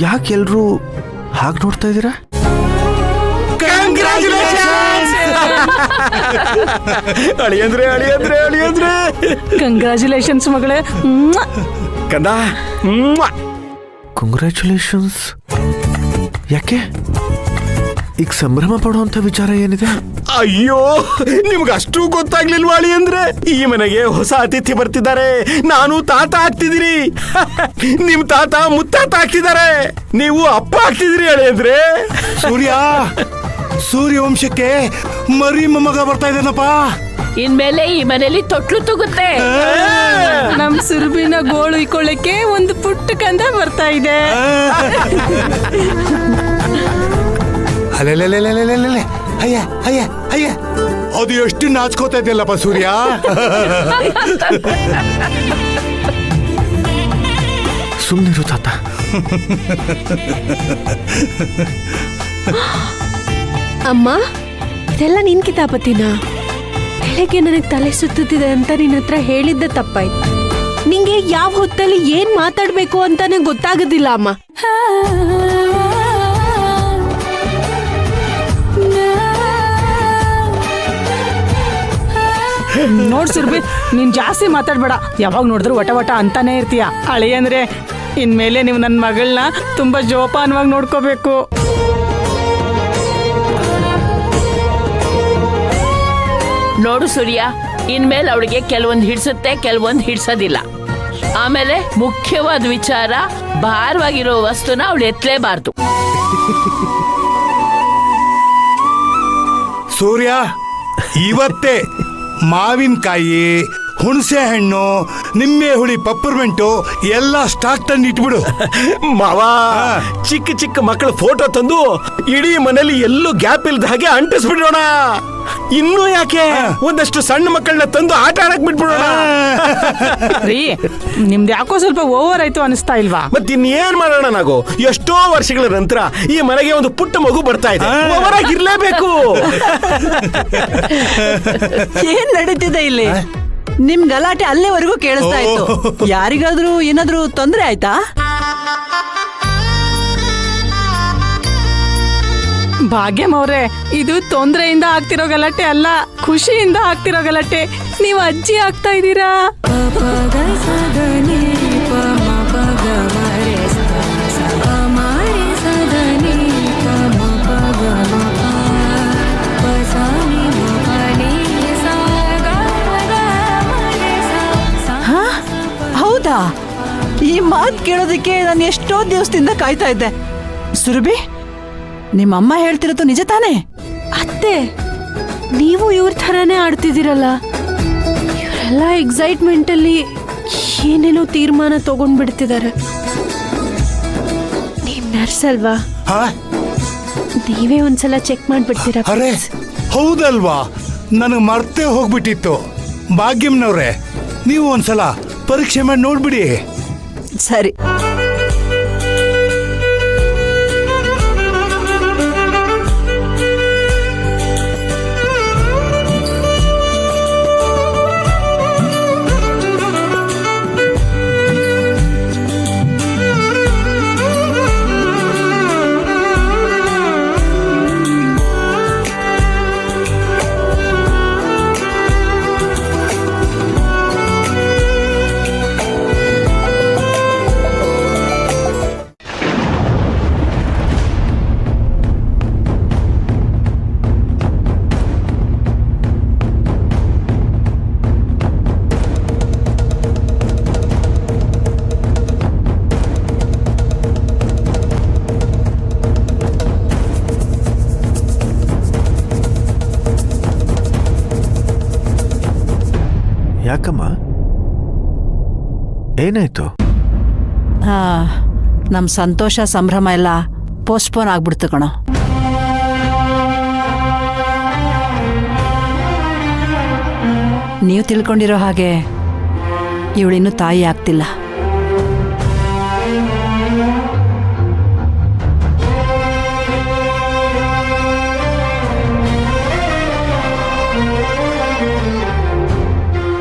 ಯಾಕೆಲ್ರೂ ಹಾಗೆ ನೋಡ್ತಾ ಇದ್ದೀರಾ? ಅಳಿಯಂದ್ರೆ ಅಳಿಯಂದ್ರೆ ಅಳಿಯಂದ್ರೆ ಕಂಗ್ರ್ಯಾಚುಲೇಷನ್ಸ್ ಮಗಳೇ. ಕಂದ ಕಂಗ್ರ್ಯಾಚುಲೇಷನ್ಸ್. ಯಾಕೆ ಈಗ ಸಂಭ್ರಮ ಪಡುವಂತ ವಿಚಾರ ಏನಿದೆ? ಅಯ್ಯೋ, ನಿಮ್ಗೆ ಅಷ್ಟು ಗೊತ್ತಾಗ್ಲಿಲ್ವಾ ಅಳಿಯಂದ್ರೆ? ಈ ಮನೆಗೆ ಹೊಸ ಅತಿಥಿ ಬರ್ತಿದ್ದಾರೆ. ನಾನು ತಾತ ಆಗ್ತಿದ್ದೀರಿ, ನಿಮ್ ತಾತ ಮುತ್ತಾತ ಆಗ್ತಿದ್ದಾರೆ, ನೀವು ಅಪ್ಪ ಆಗ್ತಿದ್ದೀರಿ ಅಳಿಯಂದ್ರೆ. ಸೂರ್ಯವಂಶಕ್ಕೆ ಮರಿ ಮೊಮ್ಮಗ ಬರ್ತಾ ಇದ್ದಾನಪ್ಪ. ಇನ್ಮೇಲೆ ಈ ಮನೇಲಿ ತೊಟ್ಲು ತೂಗುತ್ತೆ. ನಮ್ ಸುರ್ಬಿನ ಗೋಳು ಇಕೊಳ್ಳಕ್ಕೆ ಒಂದು ಪುಟ್ಟ ಕಂದ ಬರ್ತಾ ಇದೆ. ಅಯ್ಯ ಅಯ್ಯ ಅಯ್ಯ, ಅದು ಎಷ್ಟು ನಾಚ್ಕೋತಾ ಇದೆಯಲ್ಲಪ್ಪ ಸೂರ್ಯ. ಸುಮ್ಮನಿರು ತಾತ. ಅಮ್ಮ, ಇದೆಲ್ಲ ನಿನ್ ಕಿತಾಪತಿನ? ಬೆಳಗ್ಗೆ ನನಗೆ ತಲೆ ಸುತ್ತುತ್ತಿದೆ ಅಂತ ನಿನ್ನ ಹತ್ರ ಹೇಳಿದ್ದೆ ತಪ್ಪಾಯ್ತು. ನಿಂಗೆ ಯಾವ ಹೊತ್ತಲ್ಲಿ ಏನ್ ಮಾತಾಡ್ಬೇಕು ಅಂತಾನೆ ಗೊತ್ತಾಗೋದಿಲ್ಲ ಅಮ್ಮ. ನೋಡ್ ಸುರ್ಬಿ, ನೀನ್ ಜಾಸ್ತಿ ಮಾತಾಡ್ಬೇಡ. ಯಾವಾಗ ನೋಡಿದ್ರು ವಟ ವಟ ಅಂತಾನೆ ಇರ್ತೀಯ. ಅಳಿಯಂದ್ರೆ ಇನ್ಮೇಲೆ ನೀವು ನನ್ನ ಮಗಳನ್ನ ತುಂಬಾ ಜೋಪಾನವಾಗಿ ನೋಡ್ಕೋಬೇಕು. ನೋಡು ಸೂರ್ಯ, ಇನ್ಮೇಲೆ ಅವಳಿಗೆ ಕೆಲವೊಂದು ಹಿಡ್ಸುತ್ತೆ, ಕೆಲವೊಂದು ಹಿಡ್ಸೋದಿಲ್ಲ. ಆಮೇಲೆ ಮುಖ್ಯವಾದ ವಿಚಾರ, ಭಾರವಾಗಿರೋ ವಸ್ತುನ ಅವಳು ಎತ್ತಲೇಬಾರ್ದು. ಸೂರ್ಯ, ಇವತ್ತೇ ಮಾವಿನಕಾಯಿ, ಹುಣಸೆ ಹಣ್ಣು, ನಿಂಬೆ ಹುಳಿ, ಪಪ್ಪರ್ಮೆಂಟು ಎಲ್ಲ ಸ್ಟಾಕ್ ತಂದು ಇಟ್ಬಿಡು. ಮಾವ, ಚಿಕ್ಕ ಚಿಕ್ಕ ಮಕ್ಕಳ ಫೋಟೋ ತಂದು ಇಡೀ ಮನೇಲಿ ಎಲ್ಲೂ ಗ್ಯಾಪ್ ಇಲ್ದ ಹಾಗೆ ಅಂಟಿಸ್ಬಿಡೋಣ. ಇನ್ನೂ ಯಾಕೆ, ಒಂದಷ್ಟು ಸಣ್ಣ ಮಕ್ಕಳನ್ನ ತಂದು ಆಟ ಆಡಕ್ ಬಿಟ್ಬಿಡೋಣ. ರೀ, ನಿಮ್ದು ಯಾಕೋ ಸ್ವಲ್ಪ ಓವರ್ ಆಯ್ತು ಅನಿಸ್ತಾ ಇಲ್ವಾ? ಮತ್ತಿನ್ನೇನ್ ಮಾಡೋಣ? ನಾವು ಎಷ್ಟೋ ವರ್ಷಗಳ ನಂತರ ಈ ಮನೆಗೆ ಒಂದು ಪುಟ್ಟ ಮಗು ಬರ್ತಾ ಇದೆ, ಓವರ್ ಆಗಿರ್ಲೇಬೇಕು. ಏನ್ ನಡೀತಿದೆ ಇಲ್ಲಿ? ನಿಮ್ ಗಲಾಟೆ ಅಲ್ಲೇವರೆಗೂ ಕೇಳಿಸ್ತಾ ಇತ್ತು. ಯಾರಿಗಾದ್ರೂ ಏನಾದ್ರೂ ತೊಂದ್ರೆ ಆಯ್ತಾ? ಭಾಗ್ಯಂ ಅವ್ರೆ, ಇದು ತೊಂದರೆಯಿಂದ ಆಗ್ತಿರೋ ಗಲಾಟೆ ಅಲ್ಲ, ಖುಷಿಯಿಂದ ಆಗ್ತಿರೋ ಗಲಾಟೆ. ನೀವು ಅಜ್ಜಿ ಆಗ್ತಾ ಇದ್ದೀರಾ. ಹೌದಾ? ಈ ಮಾತು ಕೇಳೋದಕ್ಕೆ ನಾನು ಎಷ್ಟೋ ದಿವಸದಿಂದ ಕಾಯ್ತಾ ಇದ್ದೆ. ಸುರಭಿ, ನಿಮ್ಮಮ್ಮ ಹೇಳ್ತಿರೋದು ನಿಜ ತಾನೇ? ಅತ್ತೆ, ನೀವು ಇವ್ರ ಥರನೇ ಆಡ್ತಿದ್ದೀರಲ್ಲ. ಇವರೆಲ್ಲ ಎಕ್ಸೈಟ್ಮೆಂಟ್ ಅಲ್ಲಿ ಏನೇನೋ ತೀರ್ಮಾನ ತಗೊಂಡ್ಬಿಡ್ತಿದ್ದಾರೆ. ನೀವ್ ನರ್ಸ್ ಅಲ್ವಾ? ನೀವೇ ಒಂದ್ಸಲ ಚೆಕ್ ಮಾಡ್ಬಿಡ್ತೀರಾ? ಅರೆ ಹೌದಲ್ವಾ, ನನಗೆ ಮರ್ತೇ ಹೋಗ್ಬಿಟ್ಟಿತ್ತು. ಭಾಗ್ಯಮ್ನವ್ರೆ, ನೀವು ಒಂದ್ಸಲ ಪರೀಕ್ಷೆ ಮಾಡಿ ನೋಡ್ಬಿಡಿ. ಸರಿ. ಯಾಕಮ್ಮ, ಏನಾಯ್ತು? ನಮ್ ಸಂತೋಷ ಸಂಭ್ರಮ ಎಲ್ಲ ಪೋಸ್ಟ್ಪೋನ್ ಆಗ್ಬಿಡ್ತು ಕಣೋ. ನೀವು ತಿಳ್ಕೊಂಡಿರೋ ಹಾಗೆ ಇವಳಿನ್ನೂ ತಾಯಿ ಆಗ್ತಿಲ್ಲ.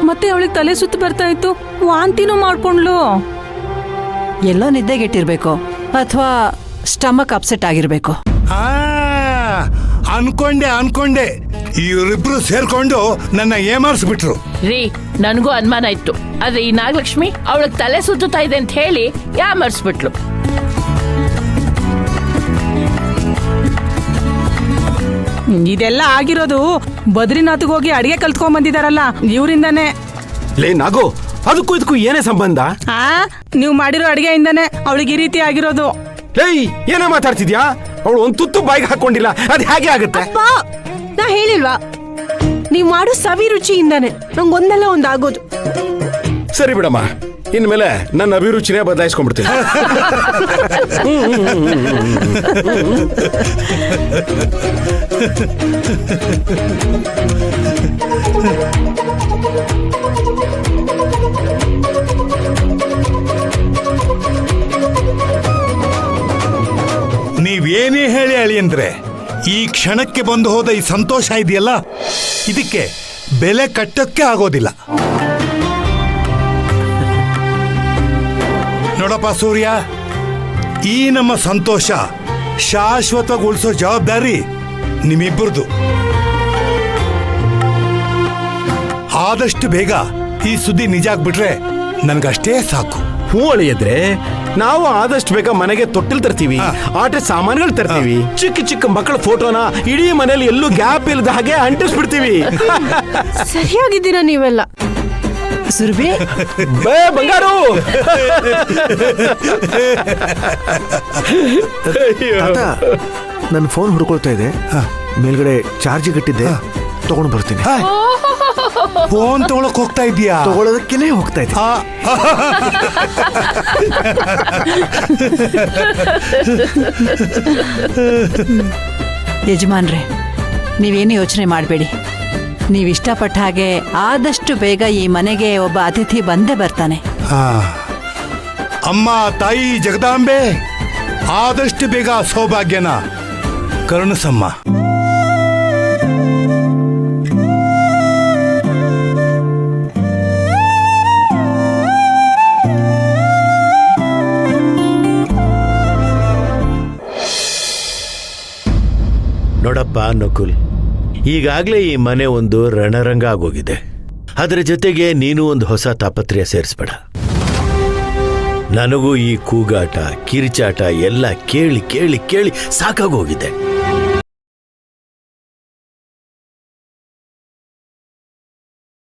ಮತ್ತೆ ಅವಳಿಗೆ ತಲೆ ಸುತ್ತು ಬರ್ತಾ ಇತ್ತು, ವಾಂತಿನೂ ಮಾಡ್ಕೊಂಡ್ಲು. ಎಲ್ಲೋ ನಿದ್ದೆಗೆಟ್ಟಿರ್ಬೇಕು. ಅಥವಾ ಸ್ಟಮಕ್ ಅಪ್ಸೆಟ್ ಆಗಿರ್ಬೇಕು. ಆ ಅನ್ಕೊಂಡೆ ಇವರಿಬ್ರು ಸೇರ್ಕೊಂಡು ನನ್ನ ಏಮಾರಿಸ್ಬಿಟ್ರು. ರೀ ನನಗೂ ಅನುಮಾನ ಇತ್ತು, ಆದ್ರೆ ಈ ನಾಗಲಕ್ಷ್ಮಿ ಅವಳಗ್ ತಲೆ ಸುತ್ತುತ್ತಾ ಇದೆ ಅಂತ ಹೇಳಿ ಯಾಮರ್ಸ್ಬಿಟ್ಲು. ಇದೆಲ್ಲ ಆಗಿರೋದು ಬದ್ರಿನಾಥ್ಗೆ ಹೋಗಿ ಅಡಿಗೆ ಕಲ್ತ್ಕೊಂಡ್ ಬಂದಿದಾರಲ್ಲ ಇವರಿಂದಾನೆ. ಲೇ ನಾಗು, ಅದಕ್ಕೂ ಇದಕ್ಕೂ ಏನೇ ಸಂಬಂಧ? ನೀವು ಮಾಡಿರೋ ಅಡಿಗೆಯಿಂದಾನೆ ಅವಳಿಗೆ ಈ ರೀತಿ ಆಗಿರೋದು. ಏಯ್, ಏನೇ ಮಾತಾಡ್ತಿದ್ಯಾ? ಅವಳು ಒಂದ್ ತುತ್ತು ಬಾಯಿಗೆ ಹಾಕೊಂಡಿಲ್ಲ, ಅದ್ ಹೇಗೆ ಆಗುತ್ತೆ? ಅಪ್ಪ, ನಾ ಹೇಳಿಲ್ವಾ ನೀವ್ ಮಾಡೋ ಸವಿ ರುಚಿಯಿಂದಾನೆ ನಂಗೊಂದಲ್ಲ ಒಂದಾಗೋದು. ಸರಿ ಬಿಡಮ್ಮ, ಇನ್ಮೇಲೆ ನನ್ನ ಅಭಿರುಚಿನೇ ಬದಲಾಯಿಸ್ಕೊಂಡ್ಬಿಡ್ತೀನಿ. ನೀವೇನೇ ಹೇಳಿ ಅಳಿಯಂದ್ರೆ, ಈ ಕ್ಷಣಕ್ಕೆ ಬಂದು ಹೋದ ಈ ಸಂತೋಷ ಇದೆಯಲ್ಲ, ಇದಕ್ಕೆ ಬೆಲೆ ಕಟ್ಟಕ್ಕೆ ಆಗೋದಿಲ್ಲ. ನೋಡಪ್ಪ ಸೂರ್ಯ, ಈ ನಮ್ಮ ಸಂತೋಷ ಶಾಶ್ವತಗೊಳಿಸೋ ಜವಾಬ್ದಾರಿ ನಿಮ್ಮಿಬ್ಬರದು. ಆದಷ್ಟು ಬೇಗ ಈ ಸುದ್ದಿ ನಿಜ ಆಗ್ಬಿಟ್ರೆ ನನ್ಗಷ್ಟೇ ಸಾಕು. ಹೂ ಅಳಿಯದ್ರೆ, ನಾವು ಆದಷ್ಟು ಬೇಗ ಮನೆಗೆ ತೊಟ್ಟಿಲ್ ತರ್ತೀವಿ, ಆಟ ಸಾಮಾನುಗಳು ತರ್ತೀವಿ, ಚಿಕ್ಕ ಚಿಕ್ಕ ಮಕ್ಕಳ ಫೋಟೋನ ಇಡೀ ಮನೇಲಿ ಎಲ್ಲೂ ಗ್ಯಾಪ್ ಇಲ್ಲದ ಹಾಗೆ ಅಂಟಿಸ್ಬಿಡ್ತೀವಿ. ಸರಿಯಾಗಿದ್ದೀರಾ ನೀವೆಲ್ಲ. ಸುರಭಿ, ಬಂಗಾರು. ನನ್ನ ಫೋನ್ ಹುಡ್ಕೊಳ್ತಾ ಇದೆ, ಮೇಲ್ಗಡೆ ಚಾರ್ಜ್ ಇಟ್ಟಿದ್ದೆ, ತಗೊಂಡು ಬರ್ತೀನಿ. ಫೋನ್ ತಗೊಳಕ್ ಹೋಗ್ತಾ ಇದೀಯಾ? ತಗೊಳ್ಳೋದಕ್ಕೇನೆ ಹೋಗ್ತಾ ಇದ್ದೆ. ಯಜಮಾನ್ರೆ, ನೀವೇನು ಯೋಚನೆ ಮಾಡಬೇಡಿ. ನೀವು ಇಷ್ಟಪಟ್ಟ ಹಾಗೆ ಆದಷ್ಟು ಬೇಗ ಈ ಮನೆಗೆ ಒಬ್ಬ ಅತಿಥಿ ಬಂದೇ ಬರ್ತಾನೆ. ಅಮ್ಮ ತಾಯಿ ಜಗದಾಂಬೆ, ಆದಷ್ಟು ಬೇಗ ಸೌಭಾಗ್ಯನ ಕರುಣಿಸಮ್ಮ. ನೋಡಪ್ಪ ನಕುಲ್, ಈಗಾಗಲೇ ಈ ಮನೆ ಒಂದು ರಣರಂಗ ಆಗೋಗಿದೆ. ಅದರ ಜೊತೆಗೆ ನೀನು ಒಂದು ಹೊಸ ತಾಪತ್ರೆಯ ಸೇರಿಸ್ಬೇಡ. ನನಗೂ ಈ ಕೂಗಾಟ ಕಿರಿಚಾಟ ಎಲ್ಲ ಕೇಳಿ ಕೇಳಿ ಕೇಳಿ ಸಾಕಾಗೋಗಿದೆ.